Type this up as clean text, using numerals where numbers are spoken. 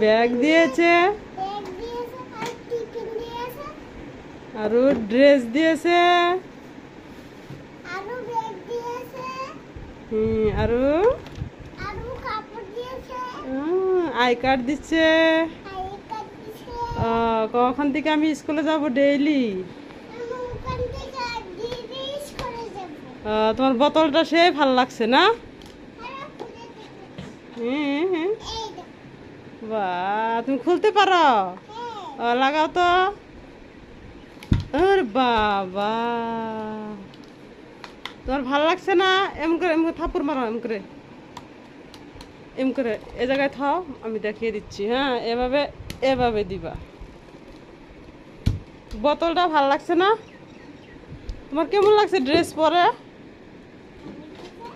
Bag দিয়েছে আরো dress দিয়েছে আরো আই কার্ড দিচ্ছে। কখন থেকে আমি স্কুলে যাব ডেইলি? তোমার বোতলটা সে ভালো লাগছে না? বাহ, তুমি খুলতে পারো? লাগাও তো। আরে বাবা, তোমার ভালো লাগছে না? এমন করে থাপ্পড় মারো, এম করে এ জায়গায় থাও, আমি দেখিয়ে দিচ্ছি। হ্যাঁ, এভাবে এভাবে দিবা। বোতলটা ভালো লাগছে না? তোমার কেমন লাগছে ড্রেস পরে?